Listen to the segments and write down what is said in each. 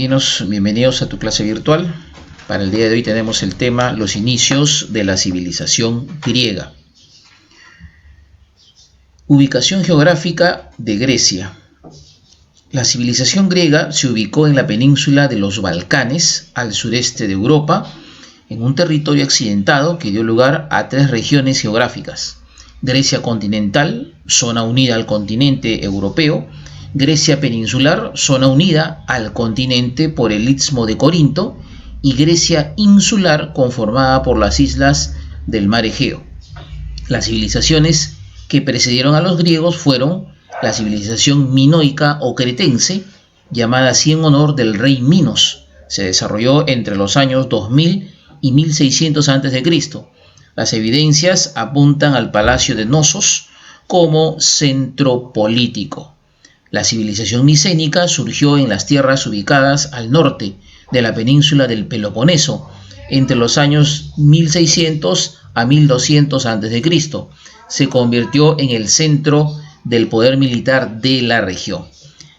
alumnos, bienvenidos a tu clase virtual. Para el día de hoy tenemos el tema los inicios de la civilización griega. Ubicación geográfica de Grecia. La civilización griega se ubicó en la península de los Balcanes, al sureste de Europa, en un territorio accidentado que dio lugar a tres regiones geográficas: Grecia continental, zona unida al continente europeo; Grecia peninsular, zona unida al continente por el Istmo de Corinto; y Grecia insular, conformada por las islas del mar Egeo. Las civilizaciones que precedieron a los griegos fueron la civilización minoica o cretense, llamada así en honor del rey Minos. Se desarrolló entre los años 2000 y 1600 a.C. Las evidencias apuntan al palacio de Nosos como centro político. La civilización micénica surgió en las tierras ubicadas al norte de la península del Peloponeso entre los años 1600 a 1200 a.C. Se convirtió en el centro del poder militar de la región.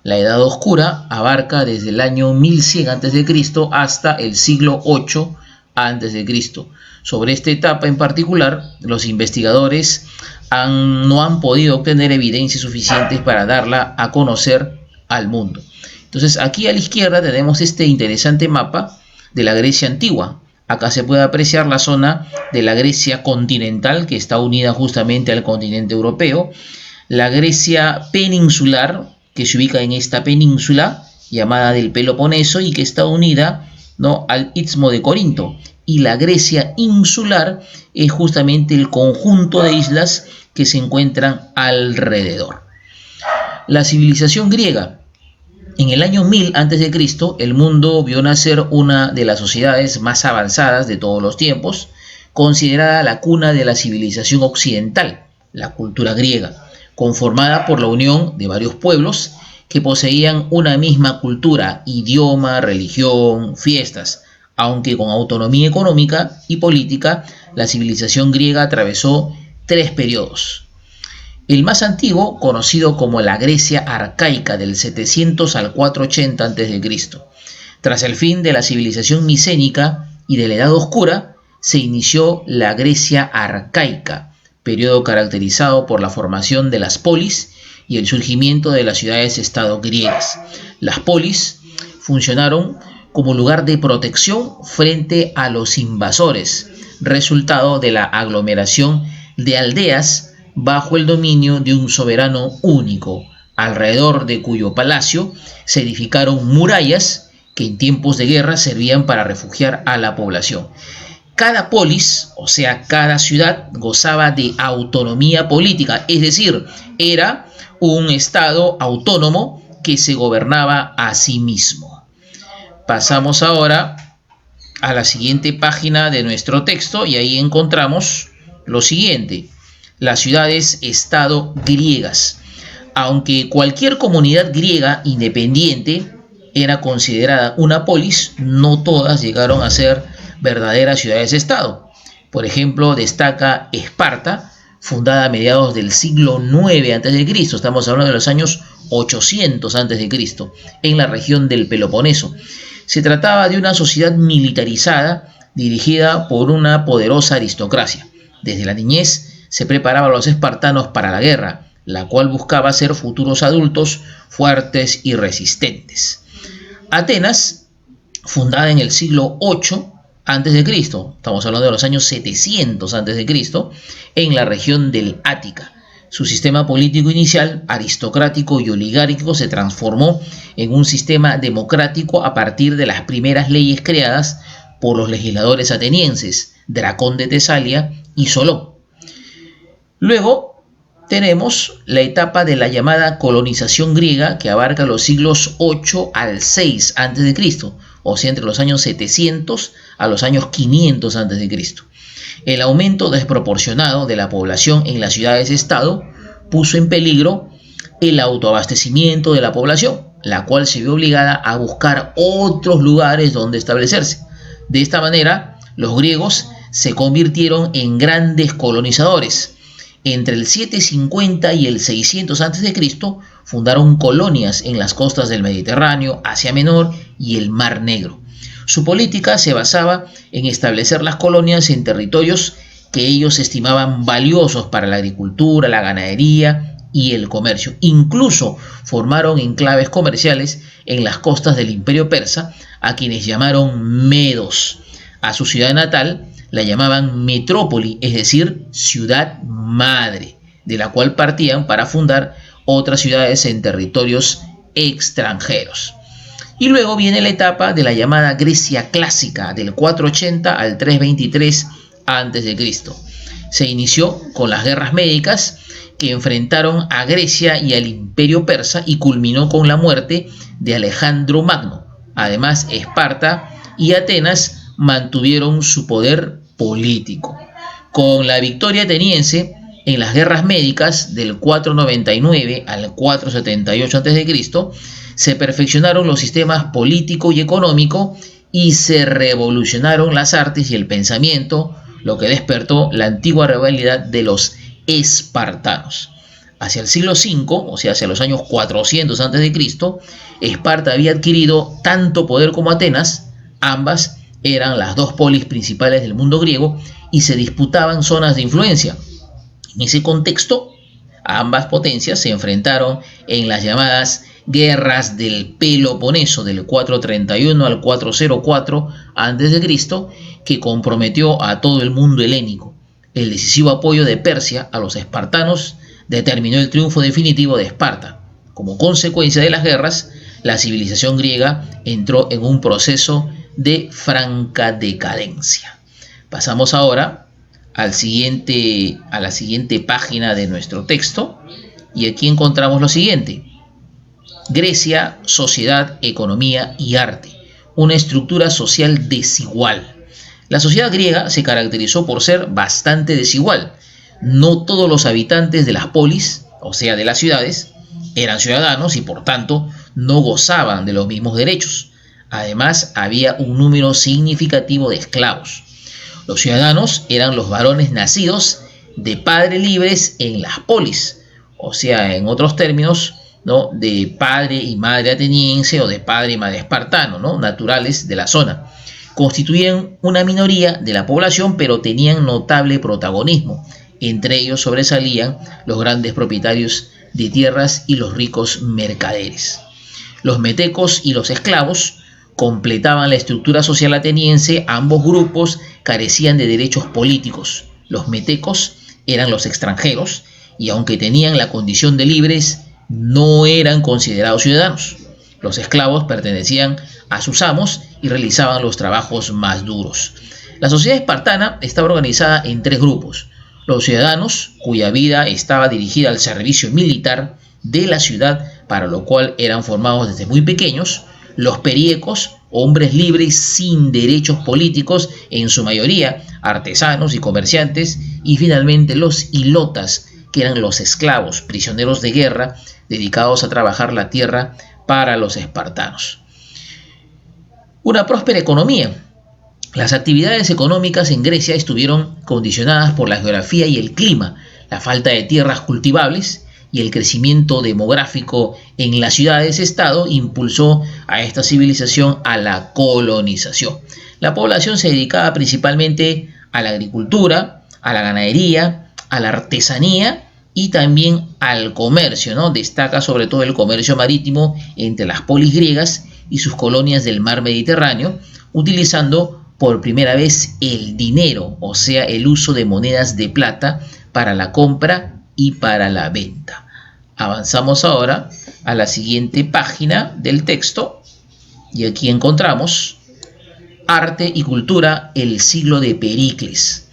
La Edad Oscura abarca desde el año 1100 a.C. hasta el siglo VIII a.C. Sobre esta etapa en particular, los investigadores no han podido obtener evidencias suficientes para darla a conocer al mundo. Entonces, aquí a la izquierda tenemos este interesante mapa de la Grecia antigua. Acá se puede apreciar la zona de la Grecia continental, que está unida justamente al continente europeo; la Grecia peninsular, que se ubica en esta península llamada del Peloponeso y que está unida, al Istmo de Corinto; y la Grecia insular es justamente el conjunto de islas que se encuentran alrededor. La civilización griega. En el año 1000 a.C., el mundo vio nacer una de las sociedades más avanzadas de todos los tiempos, considerada la cuna de la civilización occidental, la cultura griega, conformada por la unión de varios pueblos que poseían una misma cultura, idioma, religión, fiestas. Aunque con autonomía económica y política, la civilización griega atravesó tres periodos. El más antiguo, conocido como la Grecia arcaica, del 700 al 480 a.C. Tras el fin de la civilización micénica y de la Edad Oscura, se inició la Grecia arcaica, periodo caracterizado por la formación de las polis y el surgimiento de las ciudades-estado griegas. Las polis funcionaron como lugar de protección frente a los invasores, resultado de la aglomeración de aldeas bajo el dominio de un soberano único, alrededor de cuyo palacio se edificaron murallas que en tiempos de guerra servían para refugiar a la población. Cada polis, o sea, cada ciudad, gozaba de autonomía política, es decir, era un estado autónomo que se gobernaba a sí mismo. Pasamos ahora a la siguiente página de nuestro texto y ahí encontramos lo siguiente: las ciudades-estado griegas. Aunque cualquier comunidad griega independiente era considerada una polis, no todas llegaron a ser verdaderas ciudades-estado. Por ejemplo, destaca Esparta, fundada a mediados del siglo IX a.C., estamos hablando de los años 800 a.C., en la región del Peloponeso. Se trataba de una sociedad militarizada dirigida por una poderosa aristocracia. Desde la niñez se preparaban a los espartanos para la guerra, la cual buscaba ser futuros adultos fuertes y resistentes. Atenas, fundada en el siglo VIII a.C., estamos hablando de los años 700 a.C., en la región del Ática. Su sistema político inicial, aristocrático y oligárquico, se transformó en un sistema democrático a partir de las primeras leyes creadas por los legisladores atenienses, Dracón de Tesalia y Solón. Luego tenemos la etapa de la llamada colonización griega, que abarca los siglos 8 al 6 a.C., o sea, entre los años 700 a los años 500 a.C. El aumento desproporcionado de la población en las ciudades-estado puso en peligro el autoabastecimiento de la población, la cual se vio obligada a buscar otros lugares donde establecerse. De esta manera, los griegos se convirtieron en grandes colonizadores. Entre el 750 y el 600 a.C. fundaron colonias en las costas del Mediterráneo, Asia Menor y el Mar Negro. Su política se basaba en establecer las colonias en territorios que ellos estimaban valiosos para la agricultura, la ganadería y el comercio. Incluso formaron enclaves comerciales en las costas del Imperio Persa, a quienes llamaron medos. A su ciudad natal la llamaban metrópoli, es decir, ciudad madre, de la cual partían para fundar otras ciudades en territorios extranjeros. Y luego viene la etapa de la llamada Grecia clásica, del 480 al 323 a.C. Se inició con las guerras médicas que enfrentaron a Grecia y al Imperio Persa y culminó con la muerte de Alejandro Magno. Además, Esparta y Atenas mantuvieron su poder político. Con la victoria ateniense en las guerras médicas del 499 al 478 a.C., se perfeccionaron los sistemas político y económico y se revolucionaron las artes y el pensamiento, lo que despertó la antigua rivalidad de los espartanos. Hacia el siglo V, o sea, hacia los años 400 a.C., Esparta había adquirido tanto poder como Atenas. Ambas eran las dos polis principales del mundo griego y se disputaban zonas de influencia. En ese contexto, ambas potencias se enfrentaron en las llamadas guerras del Peloponeso del 431 al 404 a.C., que comprometió a todo el mundo helénico. El decisivo apoyo de Persia a los espartanos determinó el triunfo definitivo de Esparta. Como consecuencia de las guerras, la civilización griega entró en un proceso de franca decadencia. Pasamos ahora a la siguiente página de nuestro texto, y aquí encontramos lo siguiente: Grecia, sociedad, economía y arte. Una estructura social desigual. La sociedad griega se caracterizó por ser bastante desigual. No todos los habitantes de las polis, o sea, de las ciudades, eran ciudadanos y por tanto no gozaban de los mismos derechos. Además, había un número significativo de esclavos. Los ciudadanos eran los varones nacidos de padres libres en las polis, o sea, en otros términos, ¿no?, de padre y madre ateniense o de padre y madre espartano, ¿no?, naturales de la zona. Constituían una minoría de la población, pero tenían notable protagonismo. Entre ellos sobresalían los grandes propietarios de tierras y los ricos mercaderes. Los metecos y los esclavos completaban la estructura social ateniense. Ambos grupos carecían de derechos políticos. Los metecos eran los extranjeros y, aunque tenían la condición de libres, no eran considerados ciudadanos. Los esclavos pertenecían a sus amos y realizaban los trabajos más duros. La sociedad espartana estaba organizada en tres grupos: los ciudadanos, cuya vida estaba dirigida al servicio militar de la ciudad, para lo cual eran formados desde muy pequeños; los periecos, hombres libres sin derechos políticos, en su mayoría artesanos y comerciantes; y finalmente los hilotas, que eran los esclavos, prisioneros de guerra, dedicados a trabajar la tierra para los espartanos. Una próspera economía. Las actividades económicas en Grecia estuvieron condicionadas por la geografía y el clima, la falta de tierras cultivables y el crecimiento demográfico en las ciudades-estado impulsó a esta civilización a la colonización. La población se dedicaba principalmente a la agricultura, a la ganadería, a la artesanía y también al comercio, ¿no? Destaca sobre todo el comercio marítimo entre las polis griegas y sus colonias del mar Mediterráneo, utilizando por primera vez el dinero, o sea, el uso de monedas de plata para la compra y para la venta. Avanzamos ahora a la siguiente página del texto y aquí encontramos Arte y cultura, el siglo de Pericles.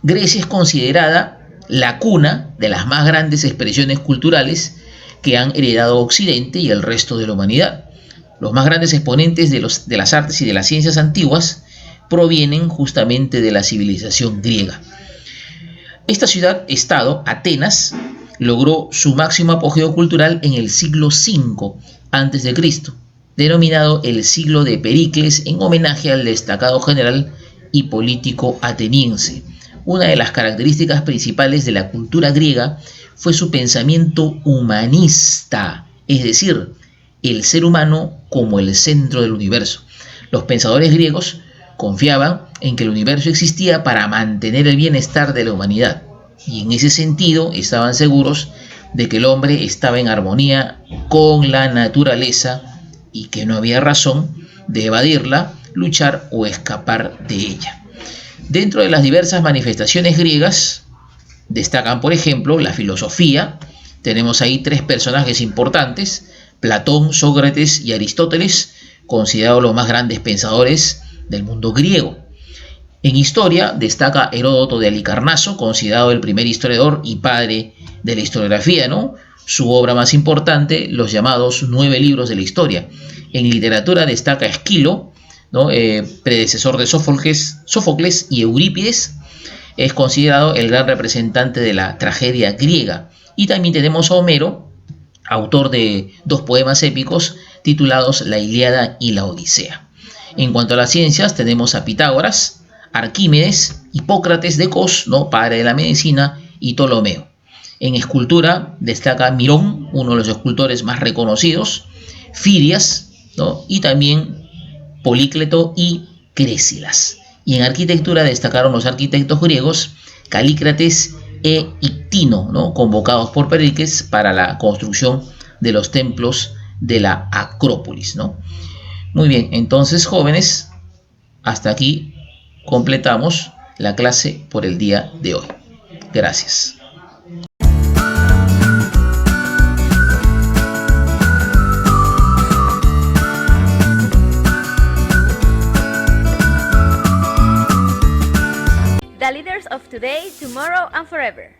Grecia es considerada la cuna de las más grandes expresiones culturales que han heredado Occidente y el resto de la humanidad. Los más grandes exponentes de las artes y de las ciencias antiguas provienen justamente de la civilización griega. Esta ciudad-estado, Atenas, logró su máximo apogeo cultural en el siglo V a.C., denominado el siglo de Pericles en homenaje al destacado general y político ateniense. Una de las características principales de la cultura cultura griega fue su pensamiento humanista, es decir, el ser humano como el centro del universo. Los pensadores griegos confiaban en que el universo existía para mantener el bienestar de la humanidad, y en ese sentido estaban seguros de que el hombre estaba en armonía con la naturaleza y que no había razón de evadirla, luchar o escapar de ella. Dentro de las diversas manifestaciones griegas destacan, por ejemplo, la filosofía. Tenemos ahí tres personajes importantes: Platón, Sócrates y Aristóteles, considerados los más grandes pensadores del mundo griego. En historia destaca Heródoto de Halicarnaso, considerado el primer historiador y padre de la historiografía, ¿no? Su obra más importante, los llamados 9 libros de la historia. En literatura destaca Esquilo, ¿no? Predecesor de Sófocles y Eurípides. Es considerado el gran representante de la tragedia griega. Y también tenemos a Homero, autor de 2 poemas épicos titulados La Ilíada y la Odisea. En cuanto a las ciencias, tenemos a Pitágoras, Arquímedes, Hipócrates de Cos, ¿no? Padre de la medicina, y Ptolomeo. En escultura destaca Mirón, uno de los escultores más reconocidos, Fidias, ¿no? Y también Polícleto y Crésilas. Y en arquitectura destacaron los arquitectos griegos Calícrates e Ictino, ¿no? Convocados por Pericles para la construcción de los templos de la Acrópolis, ¿no? Muy bien, entonces, jóvenes, hasta aquí completamos la clase por el día de hoy. Gracias. The leaders of today, tomorrow, and forever.